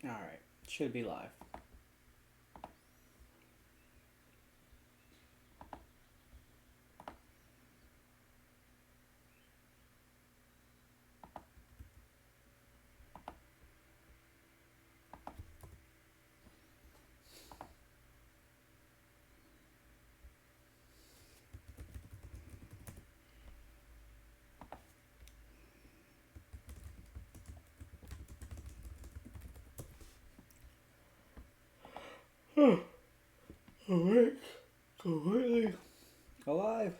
All right, should be live. Awake, completely alive.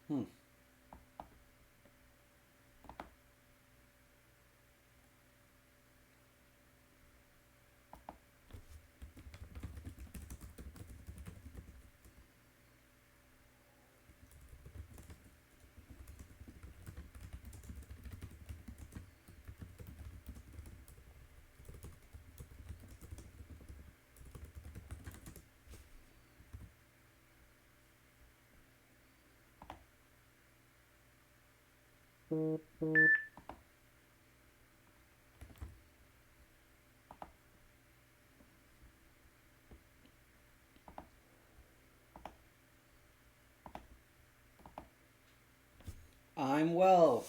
Hmm. I'm well.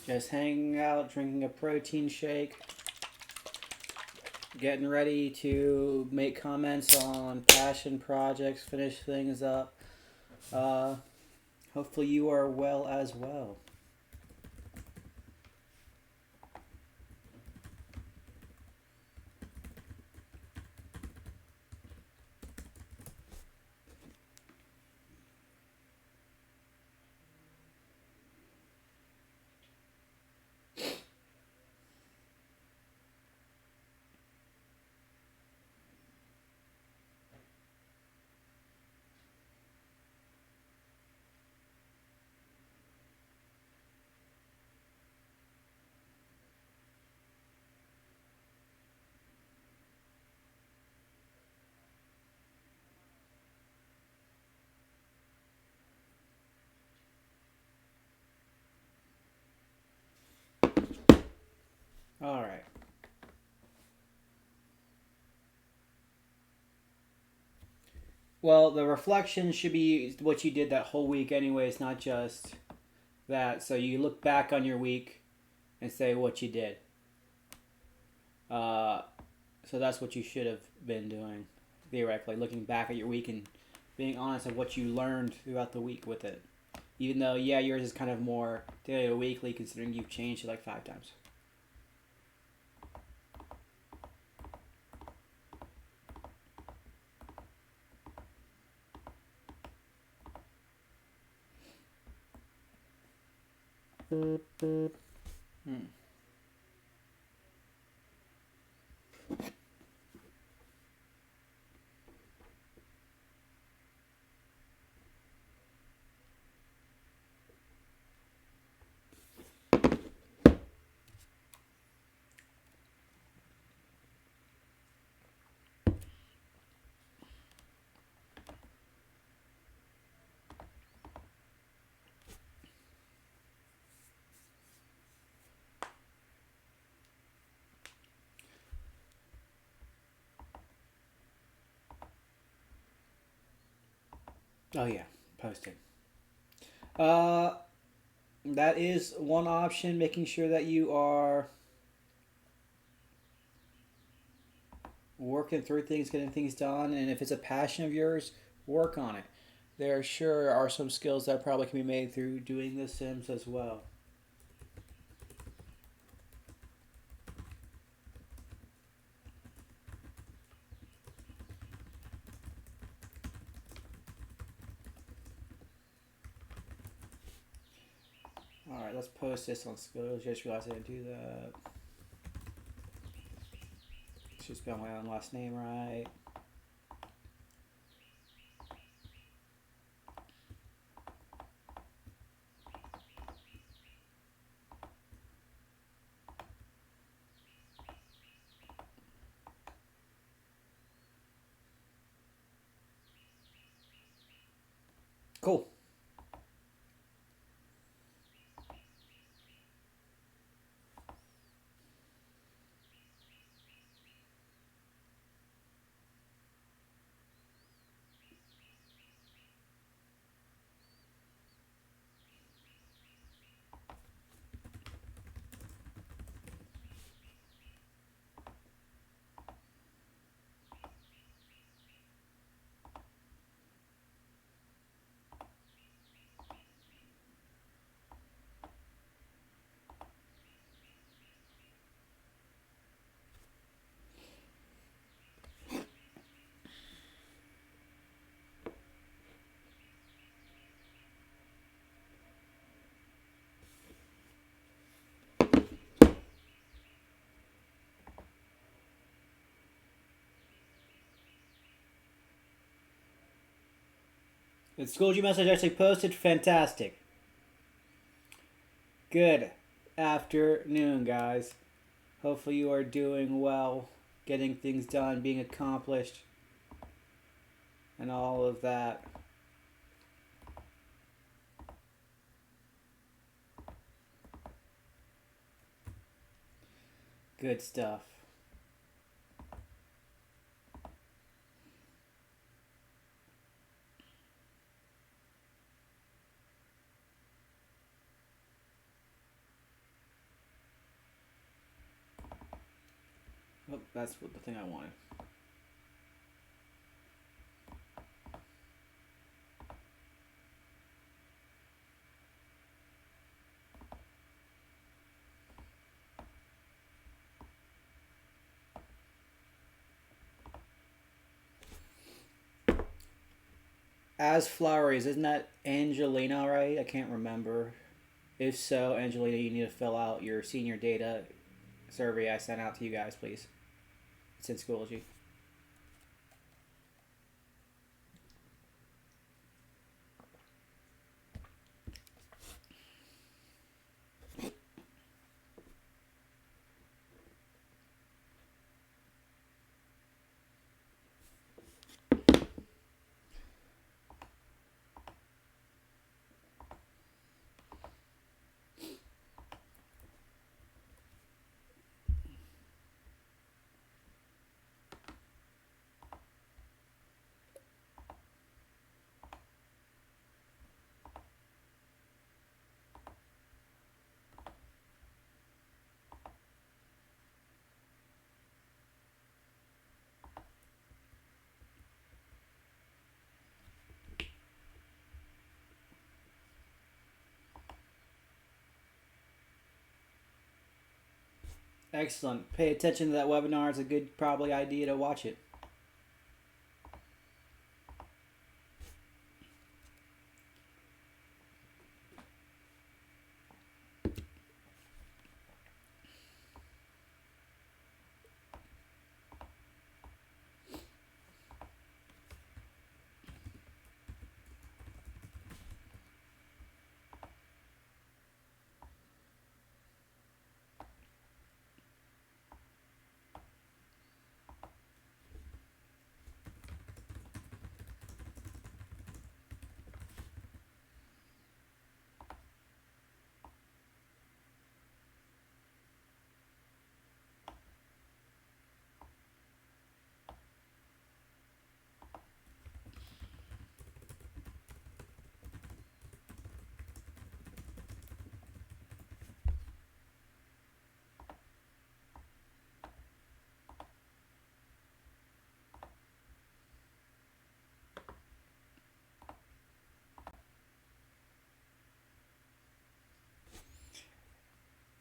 Just hanging out, drinking a protein shake, getting ready to make comments on passion projects, finish things up. Uh, Hopefully, you are well as well. All right. Well, the reflection should be what you did that whole week, anyways, not just that. So you look back on your week and say what you did. Uh, so that's what you should have been doing, theoretically, looking back at your week and being honest of what you learned throughout the week with it. Even though, yeah, yours is kind of more daily or weekly, considering you've changed it like 5 times. Hmm. Oh yeah, posting. Uh, that is one option. Making sure that you are working through things, getting things done, and if it's a passion of yours, work on it. There sure are some skills that probably can be made through doing the Sims as well. All right, let's post this on skills. Just realized I didn't do that. Should spell my own last name right. Cool. The Schoology message actually posted. Fantastic. Good afternoon, guys. Hopefully you are doing well, getting things done, being accomplished, and all of that. Good stuff. Oh, that's the thing I wanted. As Floweries, isn't that Angelina, right? I can't remember. If so, Angelina, you need to fill out your senior data survey I sent out to you guys, please. It's in Schoology. Excellent. Pay attention to that webinar. It's a good probably idea to watch it.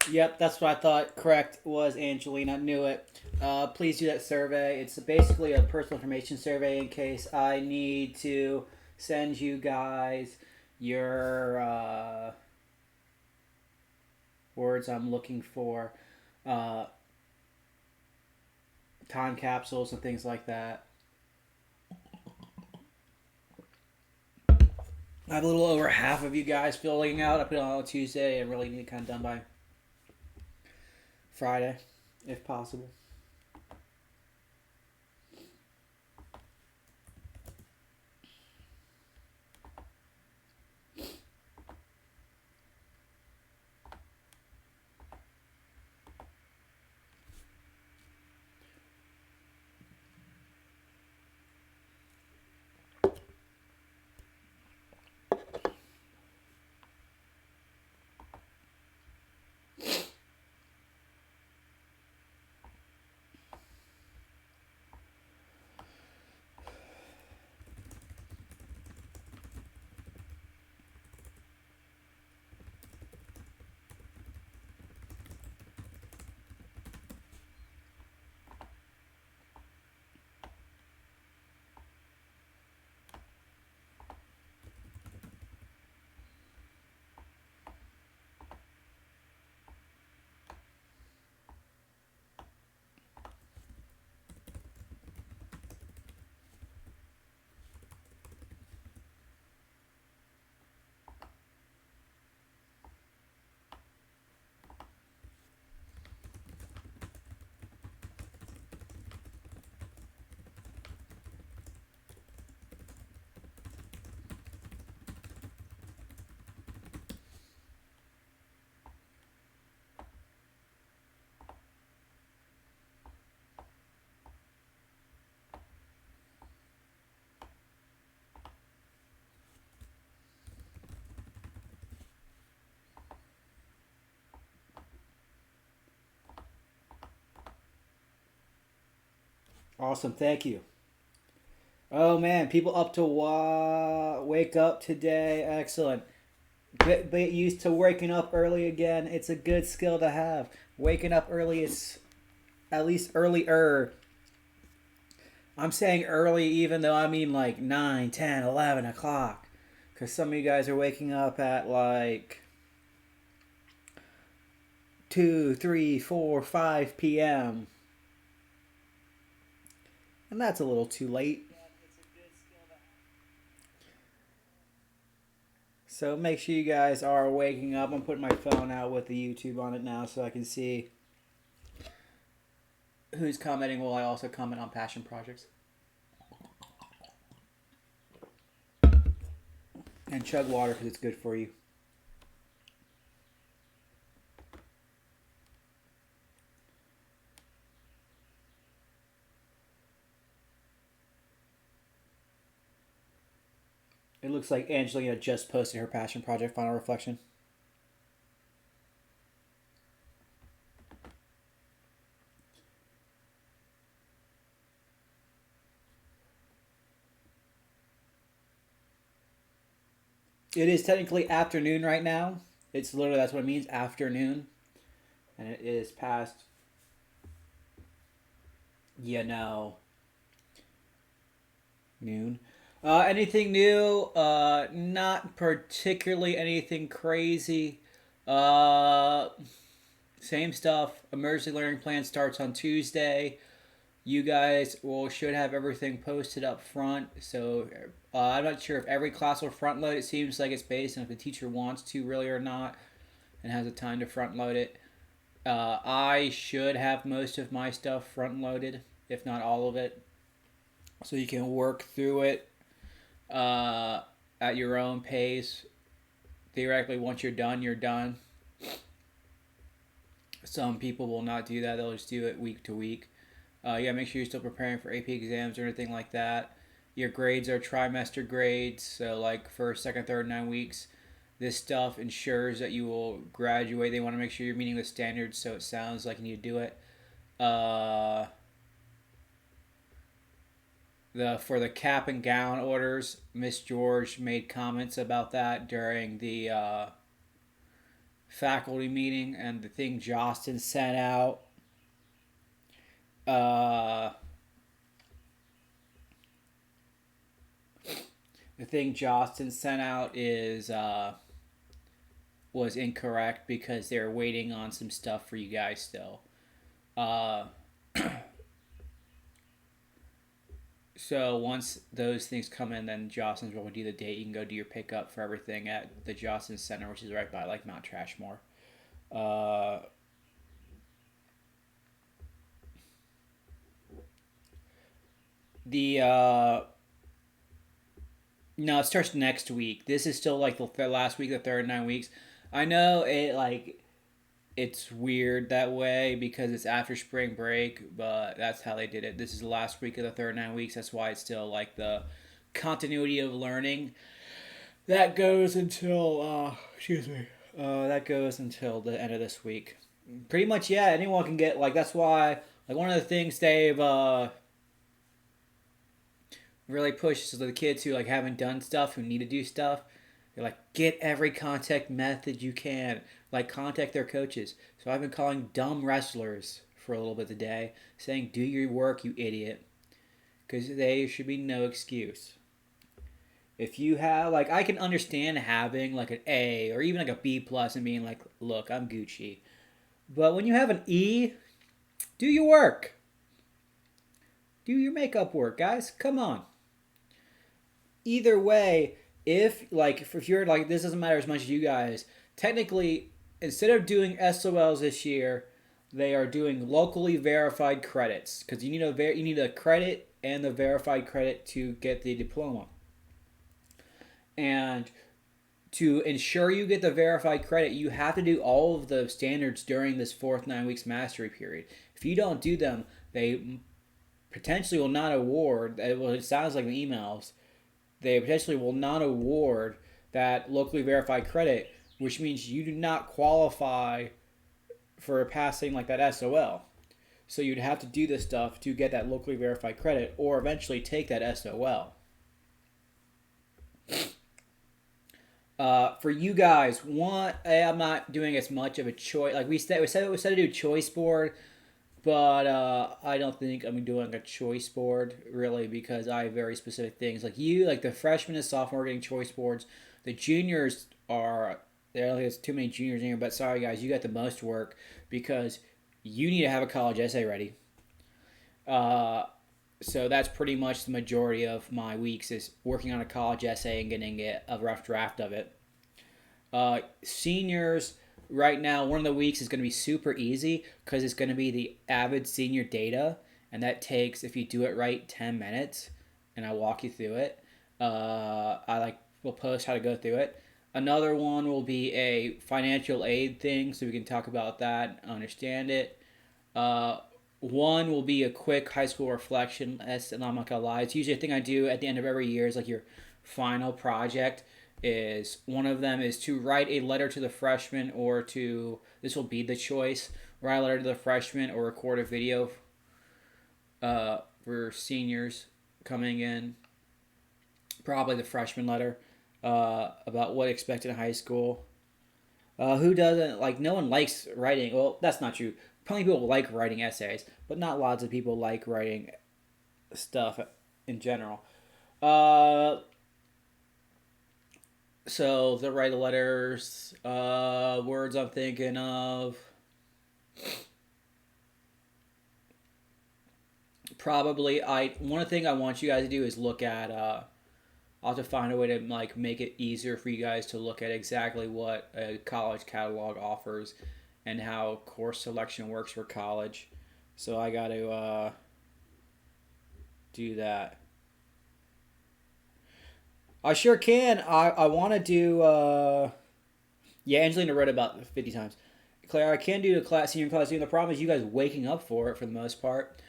Yep, that's what I thought. Correct, was Angelina. Knew it. Please do that survey. It's basically a personal information survey in case I need to send you guys your words I'm looking for, time capsules and things like that. I have a little over half of you guys filling out. I put it on Tuesday and really need it kind of done by Friday, if possible. Awesome. Thank you. Oh man, people up to wake up today. Excellent. Get used to waking up early again. It's a good skill to have. Waking up early is at least earlier. I'm saying early even though I mean like 9, 10, 11 o'clock. Because some of you guys are waking up at like 2, 3, 4, 5 p.m. And that's a little too late. So make sure you guys are waking up. I'm putting my phone out with the YouTube on it now so I can see who's commenting while I also comment on passion projects. And chug water because it's good for you. It looks like Angelina just posted her passion project final reflection. It is technically afternoon right now. It's literally, that's what it means, afternoon. And it is past, noon. Anything new? Not particularly anything crazy. Uh, Same stuff. Emergency learning plan starts on Tuesday. You guys should have everything posted up front. So I'm not sure if every class will front load. It seems like it's based on if the teacher wants to really or not and has the time to front load it. I should have most of my stuff front loaded, if not all of it. So you can work through it at your own pace. Theoretically, once you're done, you're done. Some people will not do that. They'll just do it week to week. Make sure you're still preparing for AP exams or anything like that. Your grades are trimester grades, so like first, second, third, 9 weeks. This stuff ensures that you will graduate. They want to make sure you're meeting the standards, so it sounds like you need to do it. For the cap and gown orders, Miss George made comments about that during the faculty meeting, and the thing Jostin sent out. The thing Jostin sent out was incorrect because they're waiting on some stuff for you guys still. So once those things come in, then Jostin's will do the date. You can go do your pickup for everything at the Jostin Center, which is right by like Mount Trashmore. No, it starts next week. This is still like the last week of the third 9 weeks. I know it's weird that way because it's after spring break, but that's how they did it. This is the last week of the third 9 weeks. That's why it's still like the continuity of learning. That goes until that goes until the end of this week. Pretty much, yeah. Anyone can get that's why one of the things they've really pushed is the kids who haven't done stuff, who need to do stuff. They're like, get every contact method you can. Contact their coaches. So I've been calling dumb wrestlers for a little bit today, saying, do your work, you idiot. Because there should be no excuse. If you have, I can understand having, an A or even, a B plus and being like, look, I'm Gucci. But when you have an E, do your work. Do your makeup work, guys. Come on. Either way, if you're this doesn't matter as much as you guys, technically, instead of doing SOLs this year, they are doing locally verified credits because you need a credit and the verified credit to get the diploma. And to ensure you get the verified credit, you have to do all of the standards during this fourth 9 weeks mastery period. If you don't do them, they potentially will not award. It sounds like in the emails. They potentially will not award that locally verified credit, which means you do not qualify for passing that SOL. So you'd have to do this stuff to get that locally verified credit, or eventually take that SOL. For you guys, I'm not doing as much of a choice. Like we said to do choice board, but I don't think I'm doing a choice board really because I have very specific things. Like you, like the freshmen and sophomore are getting choice boards. The juniors are there. There's too many juniors in here, but sorry guys, you got the most work because you need to have a college essay ready. So that's pretty much the majority of my weeks is working on a college essay and getting a rough draft of it. Seniors, right now, one of the weeks is going to be super easy because it's going to be the Avid Senior Data, and that takes, if you do it right, 10 minutes, and I walk you through it. We'll post how to go through it. Another one will be a financial aid thing, so we can talk about that, understand it. One will be a quick high school reflection. And I'm not gonna lie, it's usually a thing I do at the end of every year. Is like your final project. Is one of them is to write a letter to the freshman, or to this will be the choice. Write a letter to the freshman or record a video for seniors coming in. Probably the freshman letter about what expected in high school. Who doesn't like? No one likes writing. Well, that's not true. Plenty of people like writing essays, but not lots of people like writing stuff in general. So the write letters, words I'm thinking of. Probably one thing I want you guys to do is look at. I'll have to find a way to like make it easier for you guys to look at exactly what a college catalog offers and how course selection works for college. So I got to do that. I sure can. I want to do. Yeah, Angelina wrote about it 50 times. Claire, I can do the senior class. The problem is you guys waking up for it for the most part.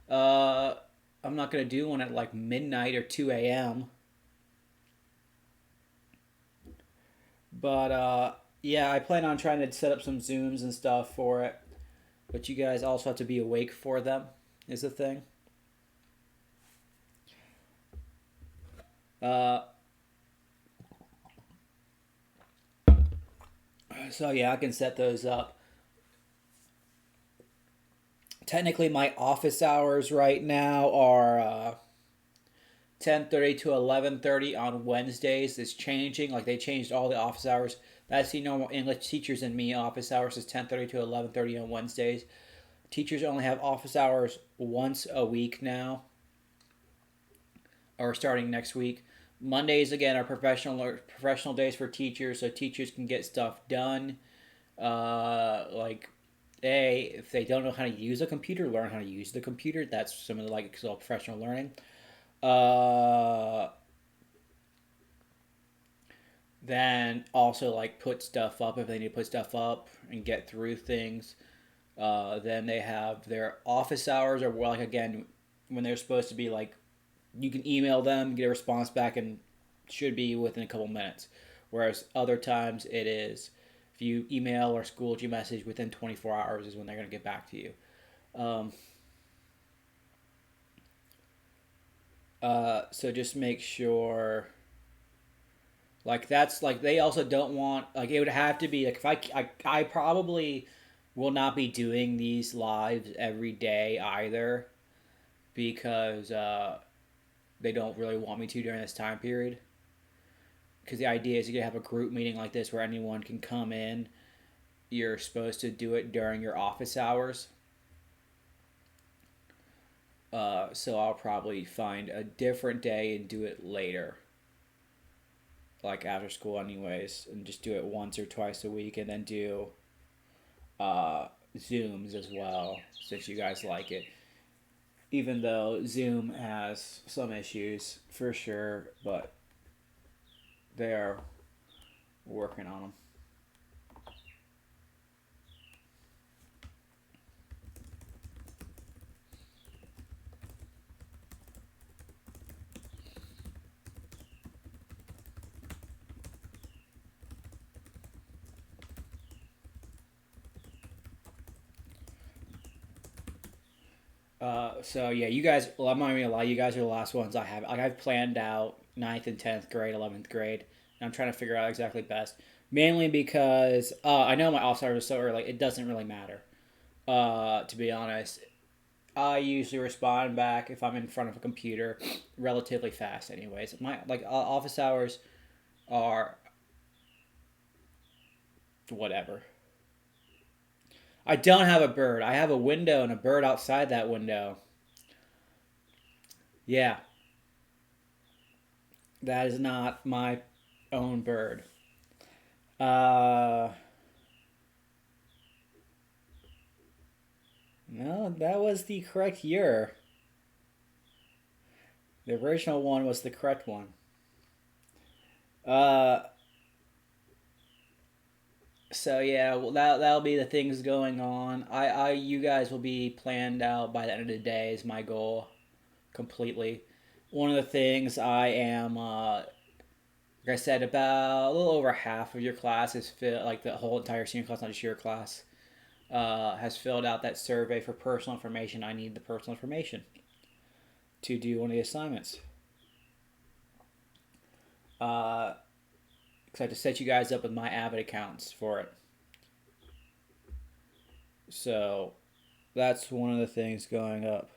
I'm not going to do one at like midnight or 2 a.m. But yeah, I plan on trying to set up some Zooms and stuff for it. But you guys also have to be awake for them, is the thing. So yeah, I can set those up. Technically, my office hours right now are 10:30 to 11:30 on Wednesdays. It's changing. Like they changed all the office hours. That's the normal English teachers and me office hours is 10:30 to 11:30 on Wednesdays. Teachers only have office hours once a week now, or starting next week. Mondays again are professional days for teachers, so teachers can get stuff done. Like, if they don't know how to use a computer, learn how to use the computer. That's some of the like professional learning. Then also like put stuff up if they need to put stuff up and get through things. Then they have their office hours, or like again when they're supposed to be like you can email them, get a response back, and should be within a couple minutes. Whereas other times it is if you email or Schoology message within 24 hours is when they're going to get back to you. So just make sure. Like that's like they also don't want like it would have to be like if I probably will not be doing these lives every day either because they don't really want me to during this time period. Because the idea is you can have a group meeting like this where anyone can come in. You're supposed to do it during your office hours. So I'll probably find a different day and do it later. Like after school anyways, and just do it once or twice a week and then do Zooms as well, since you guys like it. Even though Zoom has some issues for sure, but they're working on them. So yeah, you guys. Well, I'm not even gonna lie. You guys are the last ones I have. Like I've planned out ninth and 10th grade, 11th grade, and I'm trying to figure out exactly best. Mainly because I know my off hours are so early. It doesn't really matter. To be honest, I usually respond back if I'm in front of a computer relatively fast. Anyways, my like office hours are whatever. I don't have a bird. I have a window and a bird outside that window. Yeah, that is not my own bird. Uh, no, that was the correct year. The original one was the correct one. Uh, so yeah, well that'll be the things going on. You guys will be planned out by the end of the day is my goal completely. One of the things I am, like I said, about a little over half of your class is like the whole entire senior class, not just your class, has filled out that survey for personal information. I need the personal information to do one of the assignments. Because I have to set you guys up with my Avid accounts for it. So that's one of the things going up.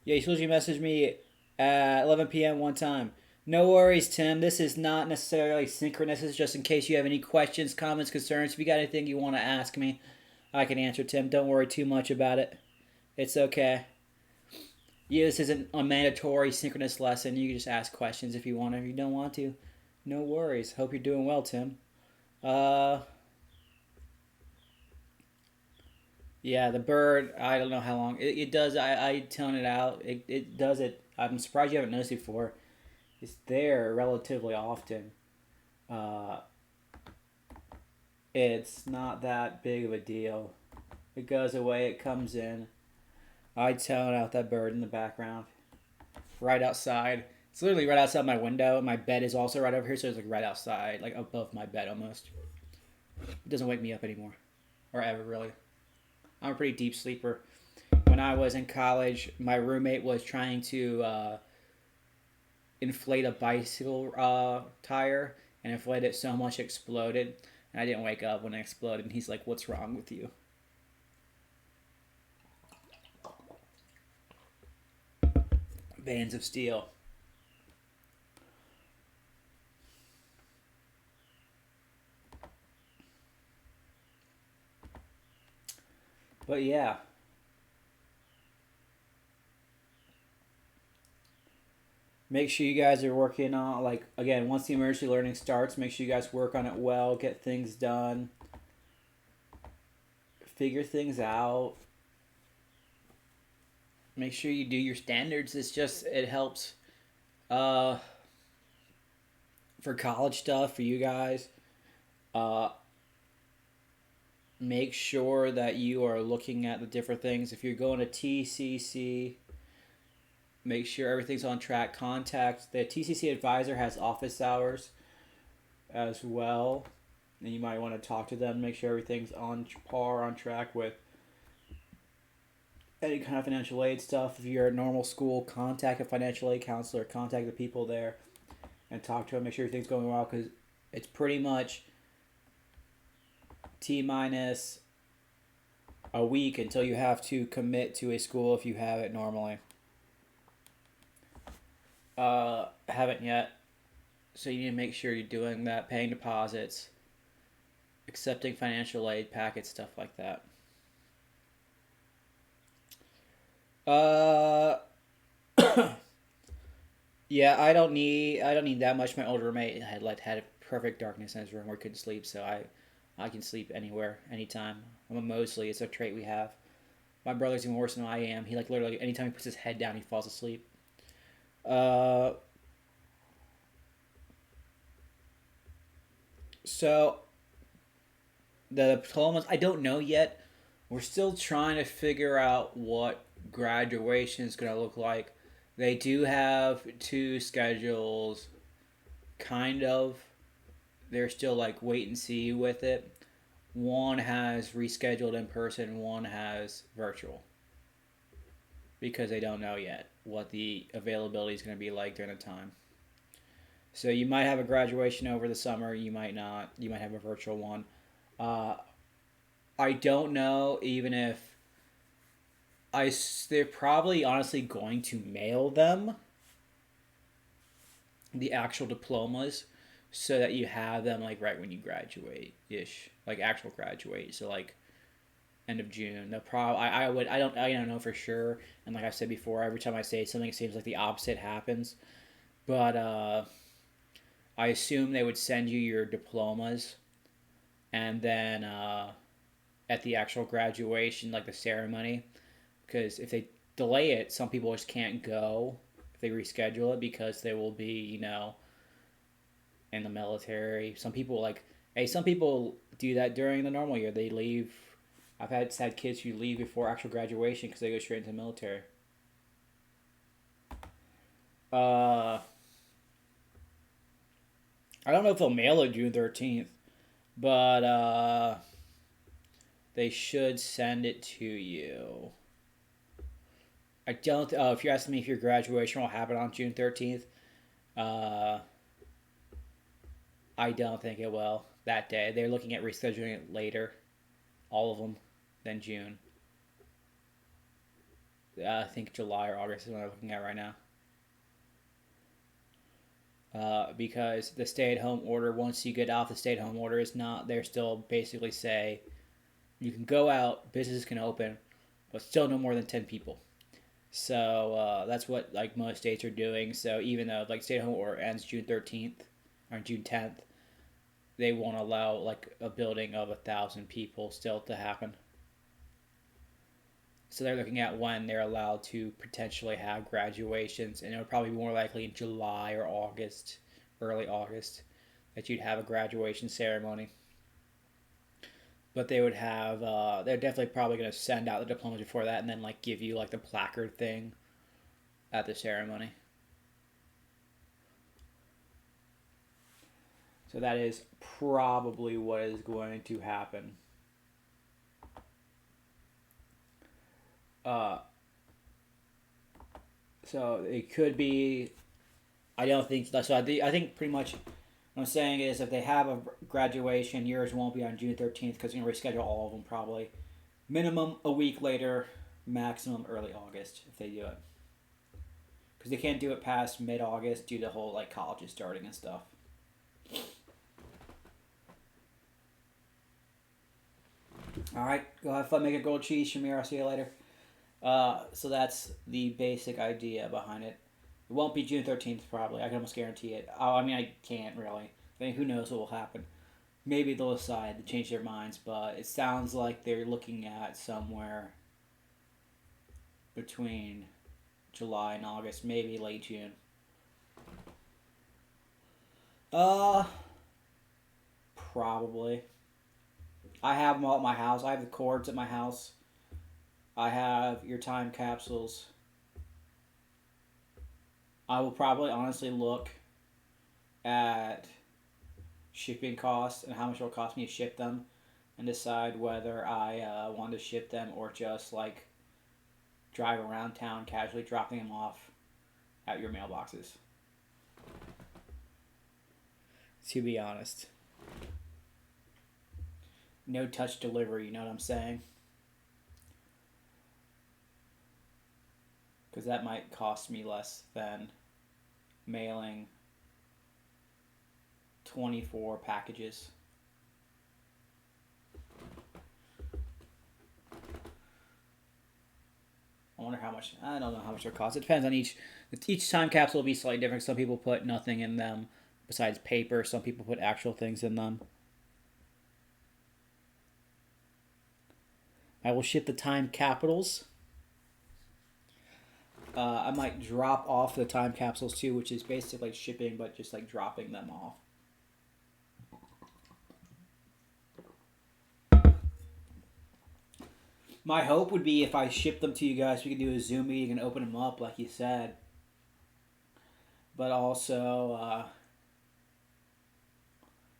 Yeah, you supposed to message me at 11 p.m. one time. No worries, Tim. This is not necessarily synchronous. It's just in case you have any questions, comments, concerns. If you got anything you want to ask me, I can answer, Tim. Don't worry too much about it. It's okay. Yeah, this isn't a mandatory synchronous lesson. You can just ask questions if you want. If you don't want to, no worries. Hope you're doing well, Tim. Uh, yeah, the bird. I don't know how long it does. I tone it out. It does it. I'm surprised you haven't noticed it before. It's there relatively often. Uh, it's not that big of a deal. It goes away. It comes in. I tone out that bird in the background, right outside. It's literally right outside my window. My bed is also right over here, so it's like right outside, like above my bed almost. It doesn't wake me up anymore, or ever really. I'm a pretty deep sleeper. When I was in college, my roommate was trying to inflate a bicycle tire and inflated it so much it exploded. And I didn't wake up when it exploded. And he's like, "What's wrong with you?" Bands of steel. But yeah, make sure you guys are working on, like, again, once the emergency learning starts, make sure you guys work on it well, get things done, figure things out. Make sure you do your standards. It helps uh, for college stuff for you guys. Uh, make sure that you are looking at the different things. If you're going to TCC, make sure everything's on track. Contact the TCC advisor has office hours as well, and you might want to talk to them. Make sure everything's on par, on track with any kind of financial aid stuff. If you're at normal school, contact a financial aid counselor. Contact the people there and talk to them. Make sure everything's going well because it's pretty much T minus a week until you have to commit to a school if you have it normally. Haven't yet. So you need to make sure you're doing that, paying deposits, accepting financial aid packets, stuff like that. Uh, yeah, I don't need that much. My older roommate had perfect darkness in his room where he couldn't sleep, so I can sleep anywhere, anytime. I'm a Mosley. It's a trait we have. My brother's even worse than I am. He like literally anytime he puts his head down, he falls asleep. Uh, so the diplomas, I don't know yet. We're still trying to figure out what graduation is gonna look like. They do have two schedules, kind of. they're still like wait and see with it. One has rescheduled in person, one has virtual because they don't know yet what the availability is going to be like during the time. So you might have a graduation over the summer, you might not. You might have a virtual one. Uh, I don't know even if they're probably honestly going to mail them the actual diplomas so that you have them like right when you graduate ish, like actual graduate. So like end of June. The prob I don't know for sure. And like I said before, every time I say something, it seems like the opposite happens. But I assume they would send you your diplomas, and then at the actual graduation, like the ceremony, because if they delay it, some people just can't go if they reschedule it because they will be, in the military. Some people some people do that during the normal year. They leave. I've had kids who leave before actual graduation because they go straight into the military. Uh, I don't know if they'll mail it June 13th, but they should send it to you. I don't. Oh, if you're asking me if your graduation will happen on June 13th, uh, I don't think it will that day. They're looking at rescheduling it later, all of them, than June. I think July or August is what I'm looking at right now. Because the stay-at-home order, once you get off the stay-at-home order, is not. They're still basically say you can go out, businesses can open, but still no more than 10 people. So that's what like most states are doing. So even though like stay-at-home order ends June 13th or June 10th, they won't allow like a building of 1,000 people still to happen. So they're looking at when they're allowed to potentially have graduations, and it would probably be more likely in July or August, early August, that you'd have a graduation ceremony. But they would have, they're definitely probably going to send out the diplomas before that, and then like give you like the placard thing at the ceremony. So that is probably what is going to happen. Uh, so it could be. I don't think so. I think pretty much what I'm saying is if they have a graduation, yours won't be on June 13th because you're gonna reschedule all of them probably. Minimum a week later, maximum early August if they do it. Because they can't do it past mid-August due to the whole like colleges starting and stuff. All right, go have fun making grilled cheese, Shamir. I'll see you later. So that's the basic idea behind it. It won't be June 13th, probably. I can almost guarantee it. Oh, I mean, I can't really. I mean, who knows what will happen? Maybe they'll decide to change their minds, but it sounds like they're looking at somewhere between July and August, maybe late June. Uh, Probably. I have them all at my house. I have the cords at my house. I have your time capsules. I will probably honestly look at shipping costs and how much it will cost me to ship them and decide whether I want to ship them or just like drive around town casually dropping them off at your mailboxes. To be honest. No touch delivery, you know what I'm saying? Because that might cost me less than mailing 24 packages. I wonder how much. I don't know how much it costs. It depends on each time capsule will be slightly different. Some people put nothing in them besides paper. Some people put actual things in them. I will ship the time capitals. I might drop off the time capsules too, which is basically like shipping, but just like dropping them off. My hope would be if I ship them to you guys, we could do a Zoom meeting and open them up, like you said. But also,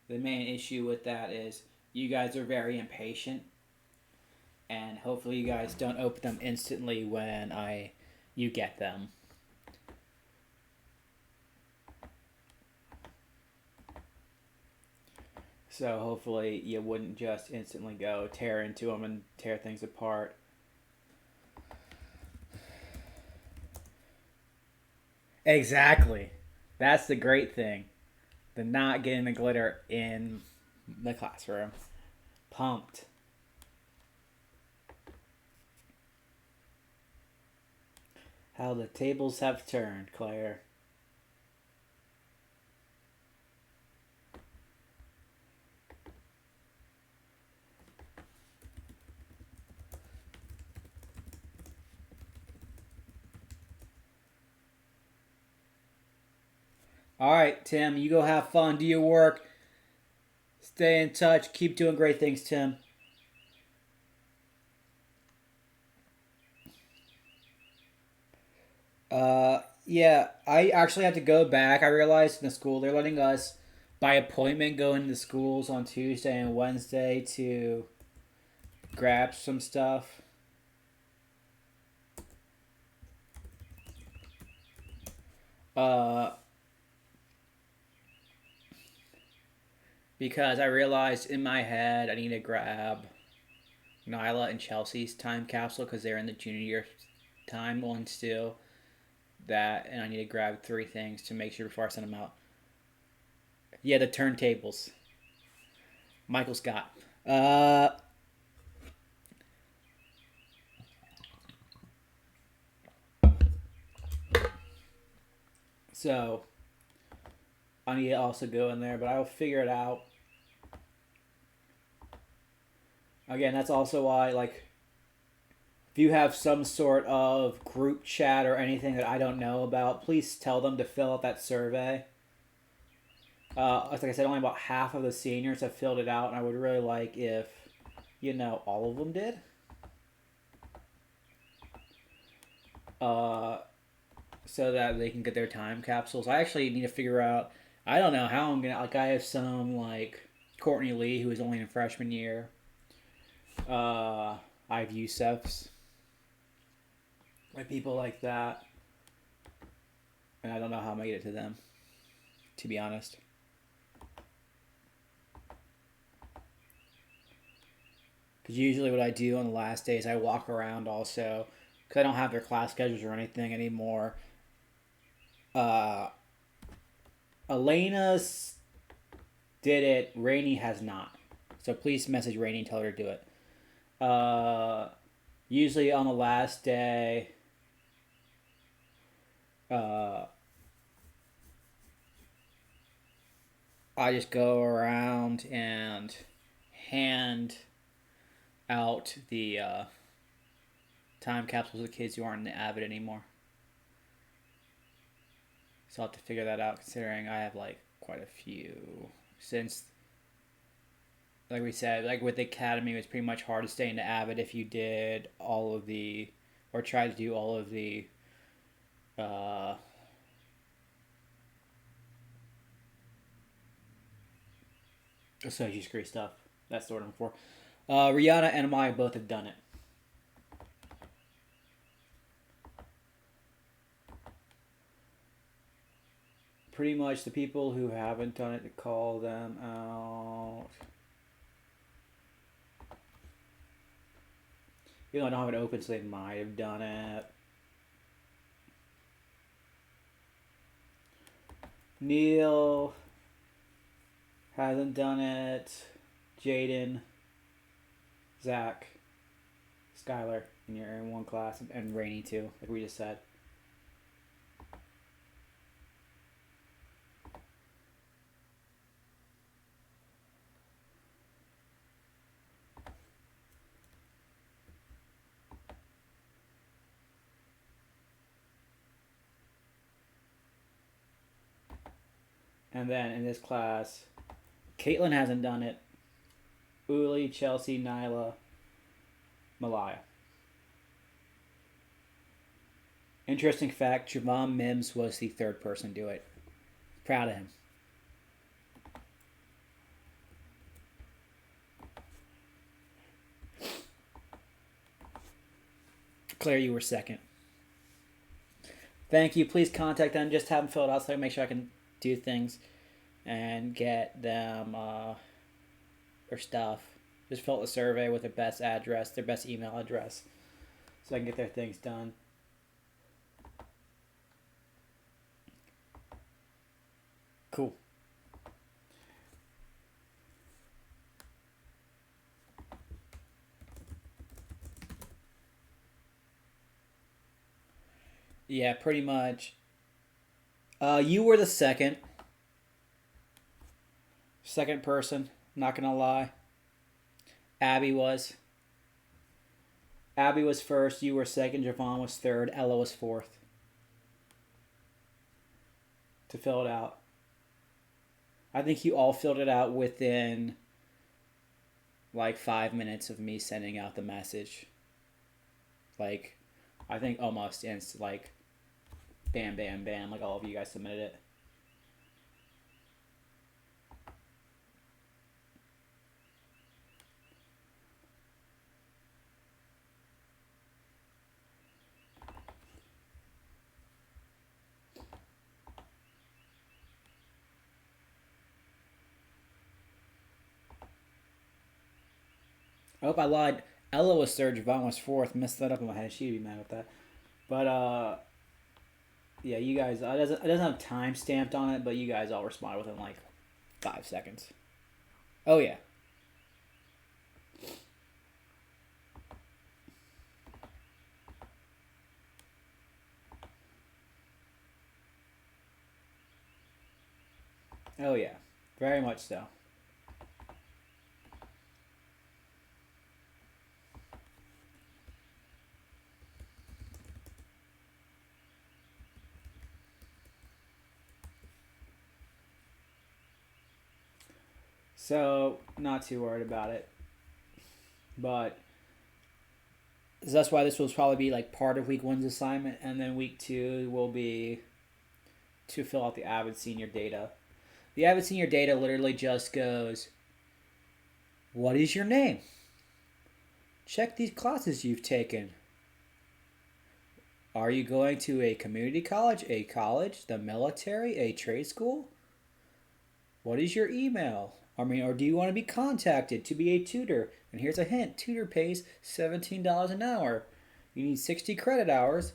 The main issue with that is you guys are very impatient, and hopefully you guys don't open them instantly when you get them. So hopefully you wouldn't just instantly go tear into them and tear things apart. Exactly. That's the great thing. The not getting the glitter in the classroom. Pumped. How the tables have turned, Claire. All right, Tim, you go have fun, do your work. Stay in touch. Keep doing great things, Tim. Yeah, I actually have to go back. I realized in the school they're letting us by appointment go into the schools on Tuesday and Wednesday to grab some stuff. Uh, because I realized in my head I need to grab Nyla and Chelsea's time capsule because they're in the junior year time one still. That and I need to grab three things to make sure before I send them out. Yeah, the turntables. Michael Scott. Uh, so I need to also go in there, but I'll figure it out. Again, that's also why, like, if you have some sort of group chat or anything that I don't know about, please tell them to fill out that survey. Like I said, only about half of the seniors have filled it out, and I would really like if, all of them did. Uh, so that they can get their time capsules. I actually need to figure out. I don't know how I'm gonna. Like, I have some like Courtney Lee, who is only in freshman year. I have Yusef's, like people like that, and I don't know how I'm gonna get it to them. To be honest. Because usually what I do on the last days, I walk around also, because I don't have their class schedules or anything anymore. Uh, Elena's did it. Rainey has not. So please message Rainey and tell her to do it. Usually on the last day, I just go around and hand out the time capsules to kids who aren't in the Avid anymore. So I'll have to figure that out considering I have like quite a few. Since, like we said, like with the Academy, it was pretty much hard to stay in the Avid if you did all of the, or tried to do all of the associate degree stuff. That's the word I'm for. Rihanna and Amaya both have done it. Pretty much the people who haven't done it, to call them out. You know, I don't have it open, so they might have done it. Neil hasn't done it. Jaden, Zach, Skylar, and you're in one class, and Rainey too, like we just said. And then in this class, Caitlin hasn't done it. Uli, Chelsea, Nyla, Malaya. Interesting fact, Javon Mims was the third person to do it. Proud of him. Claire, you were second. Thank you. Please contact them. Just have them fill it out so I can make sure I can do things and get them their stuff. Just fill out the survey with their best address, their best email address, so I can get their things done. Cool. Yeah, pretty much. You were the second person. Not gonna lie. Abby was. Abby was first. You were second. Javon was third. Ella was fourth. To fill it out. I think you all filled it out within like 5 minutes of me sending out the message. Like, I think almost instant. Like, bam, bam, bam. Like all of you guys submitted it. I hope I lied. Ella was third, Javon was fourth. Messed that up in my head. She'd be mad with that. But yeah, you guys. It doesn't have time stamped on it, but you guys all responded within like 5 seconds. Oh yeah. Oh yeah. Very much so. So, not too worried about it. But that's why this will probably be like part of week one's assignment, and then week two will be to fill out the Avid Senior data. The Avid Senior data literally just goes, what is your name? Check these classes you've taken. Are you going to a community college, the military, a trade school? What is your email? Or do you want to be contacted to be a tutor? And here's a hint, tutor pays $17 an hour. You need 60 credit hours,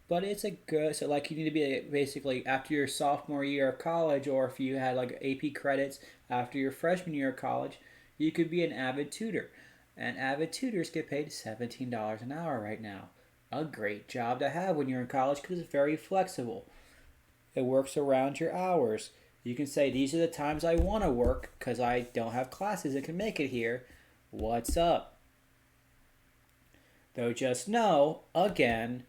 but it's a good, so like you need to be basically after your sophomore year of college, or if you had like AP credits after your freshman year of college, you could be an avid tutor. And avid tutors get paid $17 an hour right now. A great job to have when you're in college because it's very flexible. It works around your hours. You can say, these are the times I want to work because I don't have classes and can make it here. What's up? Though just know, again,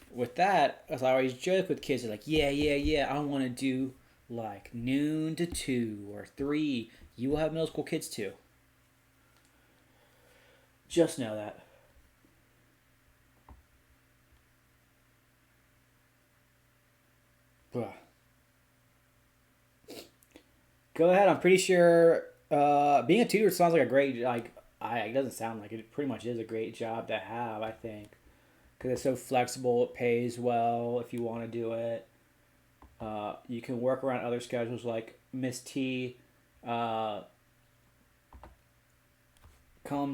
with that, as I always joke with kids, they're like, yeah, I want to do like noon to 2 or 3. You will have middle school kids too. Just know that. Blah. Go ahead. I'm pretty sure being a tutor sounds like a great it doesn't sound like it. Pretty much is a great job to have. I think because it's so flexible. It pays well if you want to do it. You can work around other schedules like Miss T. Comes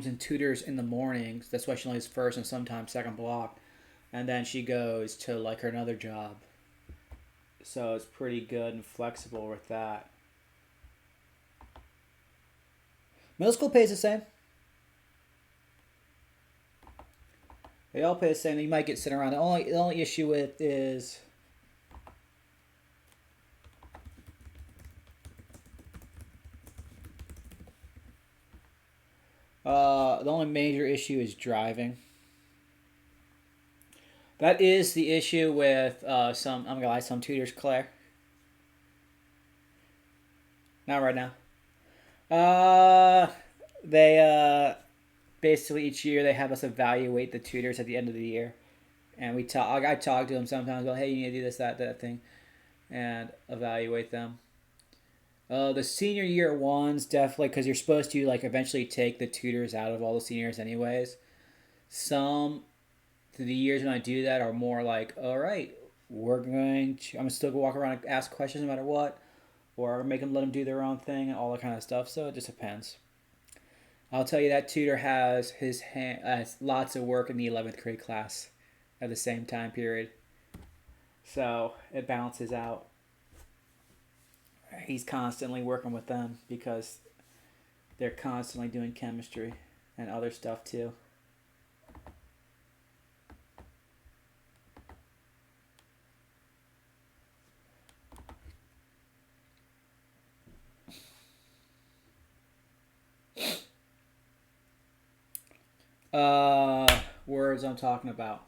and tutors in the mornings. That's why she only has first and sometimes second block, and then she goes to like her another job. So it's pretty good and flexible with that. Middle school pays the same. They all pay the same. You might get sitting around. The only issue with is the only major issue is driving. That is the issue with some. I'm gonna lie, some tutors, Claire. Not right now. They basically each year they have us evaluate the tutors at the end of the year, and we talk. I talk to them sometimes. Go, hey, you need to do this, that thing, and evaluate them. The senior year ones definitely because you're supposed to like eventually take the tutors out of all the seniors anyways. Some the years when I do that are more like, all right, I'm still gonna walk around and ask questions no matter what, or make them let them do their own thing and all that kind of stuff. So it just depends. I'll tell you that tutor has lots of work in the 11th grade class at the same time period. So it balances out. He's constantly working with them because they're constantly doing chemistry and other stuff too. Words I'm talking about.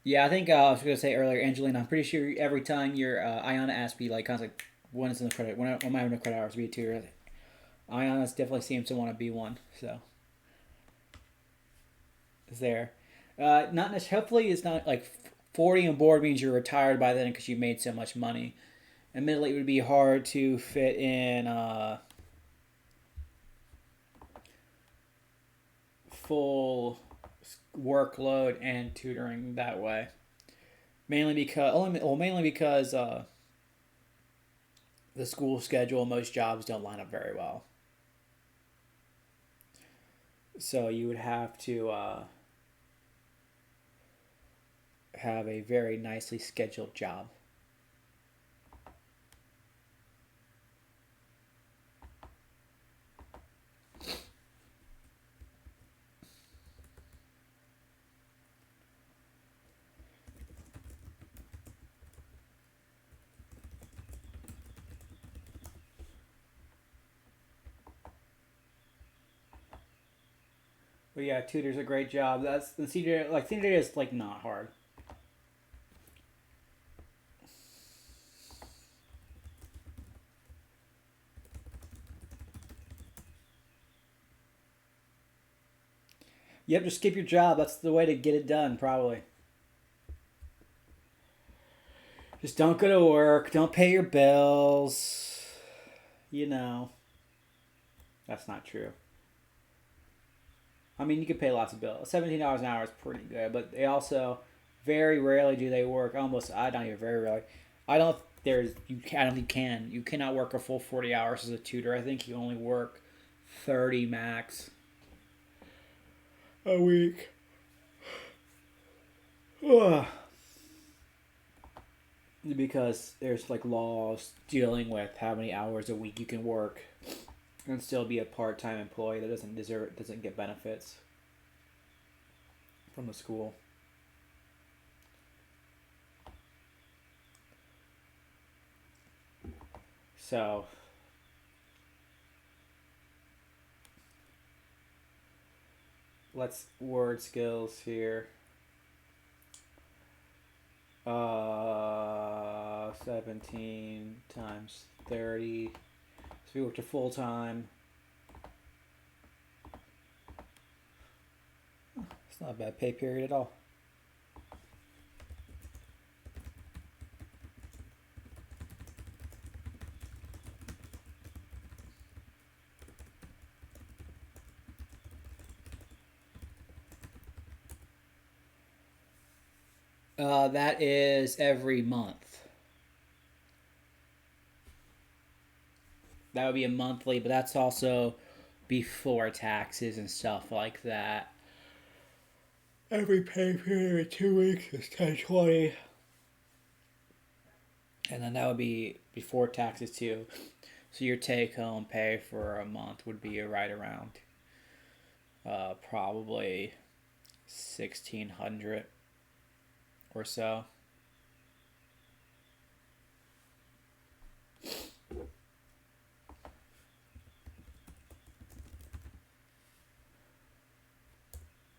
Yeah, I think I was going to say earlier, Angelina. I'm pretty sure every time your Ayana asks me, like, kind of like, when is in the credit, when am I having the credit hours to be a tutor? Ayana definitely seems to want to be one, so it's there. Not necessarily. Hopefully, it's not like 40 and board means you're retired by then because you made so much money. Admittedly, it would be hard to fit in full workload and tutoring that way. Mainly because the school schedule, most jobs don't line up very well. So you would have to have a very nicely scheduled job. But yeah, tutor's a great job. That's the senior day is like not hard. You have to skip your job. That's the way to get it done, probably. Just don't go to work. Don't pay your bills. You know, that's not true. I mean, you can pay lots of bills. $17 an hour is pretty good, but they also very rarely do they work. Almost, I don't even very rarely. I don't. There's you. I don't think you can. You cannot work a full 40 hours as a tutor. I think you only work 30 max a week. Ugh. Because there's like laws dealing with how many hours a week you can work and still be a part-time employee that doesn't get benefits from the school. So let's word skills here. 17 times 30. So we worked a full time. It's not a bad pay period at all. That is every month. That would be a monthly, but that's also before taxes and stuff like that. Every pay period 2 weeks is 10/20. And then that would be before taxes too. So your take home pay for a month would be right around probably 1,600 or so.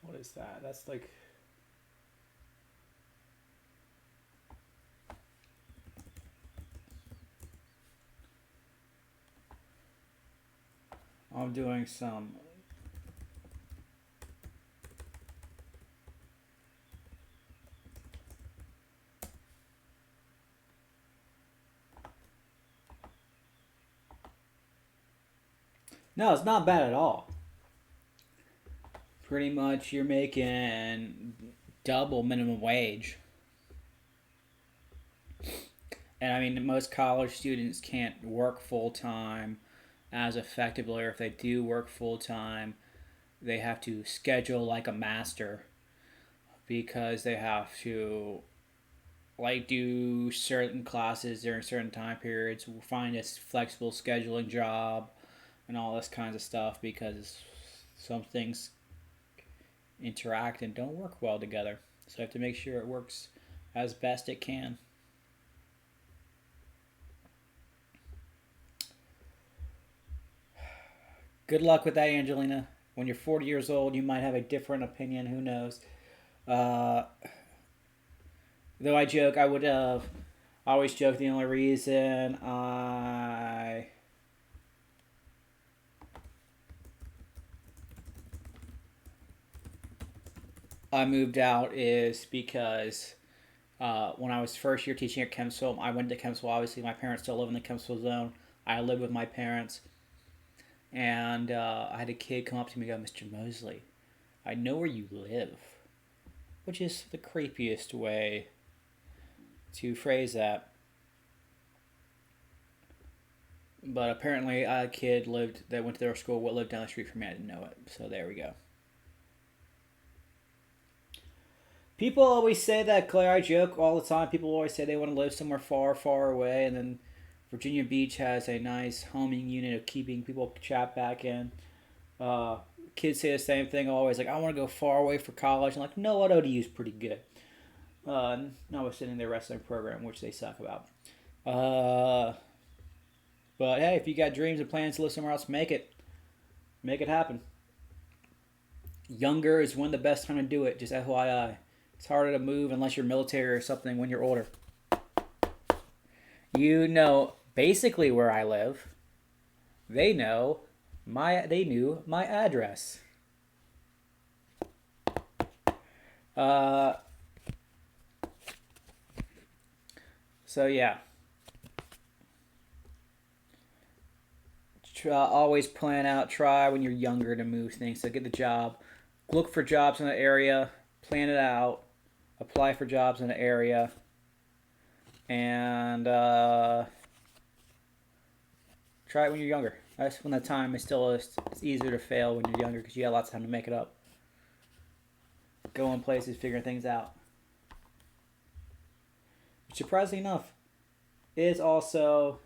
What is that? That's like I'm doing some. No, it's not bad at all. Pretty much you're making double minimum wage. And I mean, most college students can't work full time as effectively, or if they do work full time, they have to schedule like a master because they have to like do certain classes during certain time periods, find a flexible scheduling job, and all this kinds of stuff because some things interact and don't work well together. So I have to make sure it works as best it can. Good luck with that, Angelina. When you're 40 years old, you might have a different opinion. Who knows? Uh, though I joke, I would have always joke the only reason I moved out is because when I was first year teaching at Kempsville, I went to Kempsville. Obviously, my parents still live in the Kempsville zone. I live with my parents, and I had a kid come up to me and go, "Mr. Mosley, I know where you live," which is the creepiest way to phrase that. But apparently, a kid lived that went to their school, what lived down the street from me. I didn't know it. So there we go. People always say that, Claire. I joke all the time. People always say they want to live somewhere far, far away, and then Virginia Beach has a nice homing unit of keeping people trapped back in. Uh, Kids say the same thing always, like, I want to go far away for college. I'm like, no, what ODU is pretty good. Notwithstanding their wrestling program, which they suck about. Uh, but hey, if you got dreams and plans to live somewhere else, make it. Make it happen. Younger is one of the best time to do it, just FYI. It's harder to move unless you're military or something when you're older. You know basically where I live. They knew my address. Uh so yeah. Always plan out, try when you're younger to move things. So get the job. Look for jobs in the area, plan it out, apply for jobs in the area, and try it when you're younger. That's when the time is still it's easier to fail when you're younger because you got lots of time to make it up. Going places, figuring things out. Surprisingly enough, is also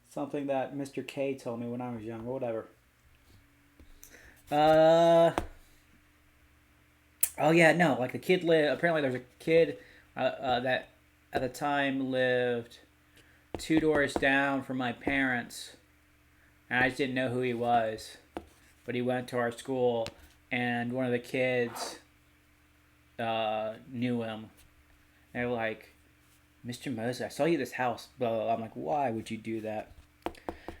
something that Mr. K told me when I was young, or whatever. Oh yeah, no. Like the kid lived. Apparently, there's a kid that at the time lived 2 doors down from my parents, and I just didn't know who he was. But he went to our school, and one of the kids knew him. They were like, "Mr. Mosley, I saw you at this house." Blah, blah, blah. I'm like, "Why would you do that?"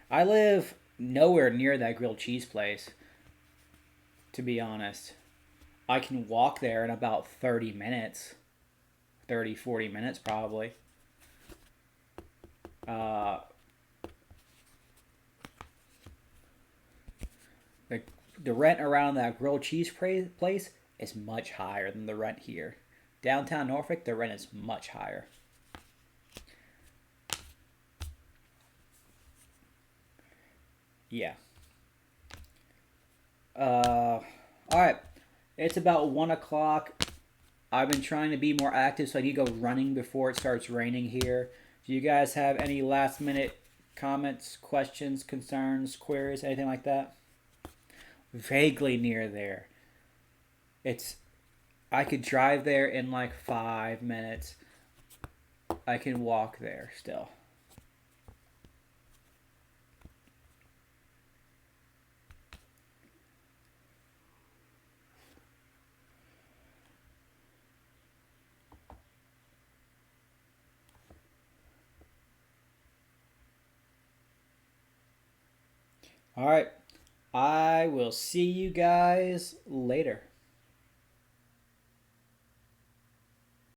I live nowhere near that grilled cheese place, to be honest. I can walk there in about 30 minutes. 30, 40 minutes probably. Uh, the rent around that grilled cheese place is much higher than the rent here. Downtown Norfolk, the rent is much higher. Yeah. Alright. It's about 1 o'clock. I've been trying to be more active so I need to go running before it starts raining here. Do you guys have any last minute comments, questions, concerns, queries, anything like that? Vaguely near there. I could drive there in like 5 minutes. I can walk there still. All right. I will see you guys later.